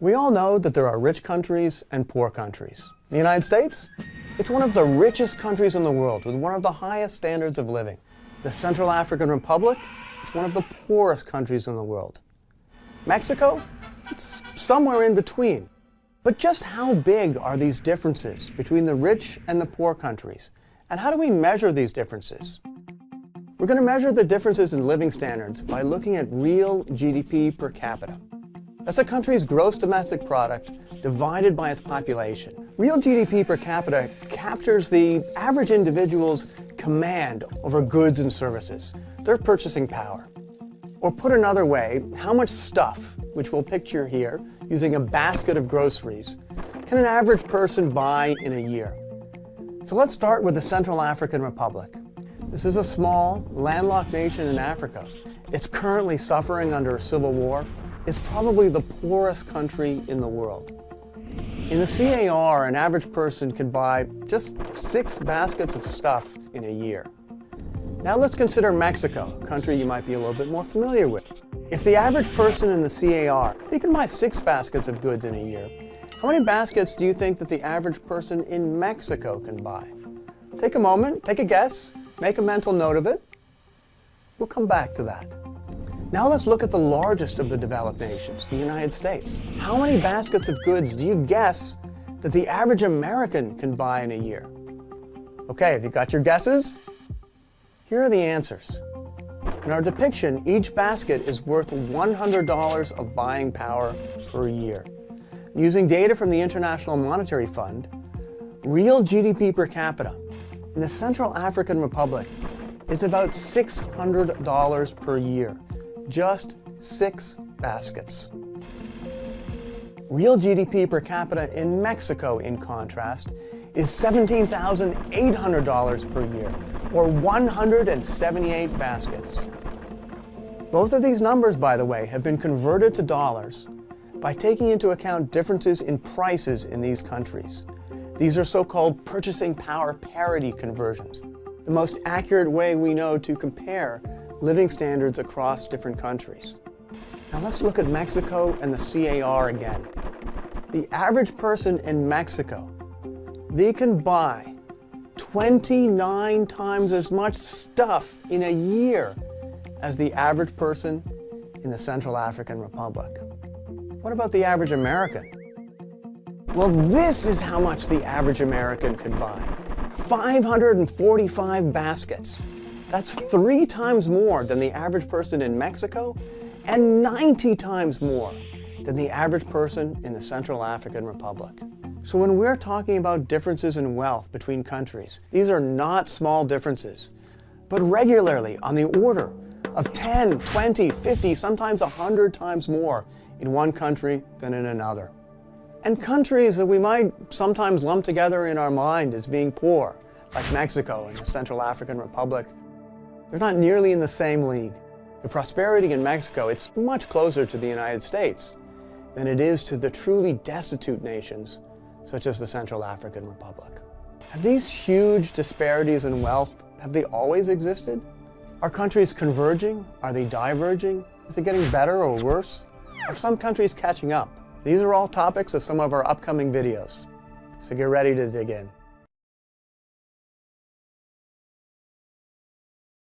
We all know that there are rich countries and poor countries. The United States? It's one of the richest countries in the world with one of the highest standards of living. The Central African Republic? It's one of the poorest countries in the world. Mexico? It's somewhere in between. But just how big are these differences between the rich and the poor countries? And how do we measure these differences? We're going to measure the differences in living standards by looking at real GDP per capita. That's a country's gross domestic product divided by its population. Real GDP per capita captures the average individual's command over goods and services, their purchasing power. Or put another way, how much stuff, which we'll picture here using a basket of groceries, can an average person buy in a year? So let's start with the Central African Republic. This is a small, landlocked nation in Africa. It's currently suffering under a civil war. It's probably the poorest country in the world. In the CAR, an average person can buy just 6 baskets of stuff in a year. Now let's consider Mexico, a country you might be a little bit more familiar with. If the average person in the CAR, they can buy 6 baskets of goods in a year, how many baskets do you think that the average person in Mexico can buy? Take a moment, take a guess, make a mental note of it. We'll come back to that. Now let's look at the largest of the developed nations, the United States. How many baskets of goods do you guess that the average American can buy in a year? Okay, have you got your guesses? Here are the answers. In our depiction, each basket is worth $100 of buying power per year. Using data from the International Monetary Fund, real GDP per capita in the Central African Republic is about $600 per year. Just 6 baskets. Real GDP per capita in Mexico, in contrast, is $17,800 per year, or 178 baskets. Both of these numbers, by the way, have been converted to dollars by taking into account differences in prices in these countries. These are so-called purchasing power parity conversions, the most accurate way we know to compare living standards across different countries. Now let's look at Mexico and the CAR again. The average person in Mexico, they can buy 29 times as much stuff in a year as the average person in the Central African Republic. What about the average American? Well, this is how much the average American could buy. 545 baskets. That's 3 times more than the average person in Mexico and 90 times more than the average person in the Central African Republic. So when we're talking about differences in wealth between countries, these are not small differences, but regularly on the order of 10, 20, 50, sometimes 100 times more in one country than in another. And countries that we might sometimes lump together in our mind as being poor, like Mexico and the Central African Republic, they're not nearly in the same league. The prosperity in Mexico, it's much closer to the United States than it is to the truly destitute nations, such as the Central African Republic. Have these huge disparities in wealth, have they always existed? Are countries converging? Are they diverging? Is it getting better or worse? Are some countries catching up? These are all topics of some of our upcoming videos, so get ready to dig in.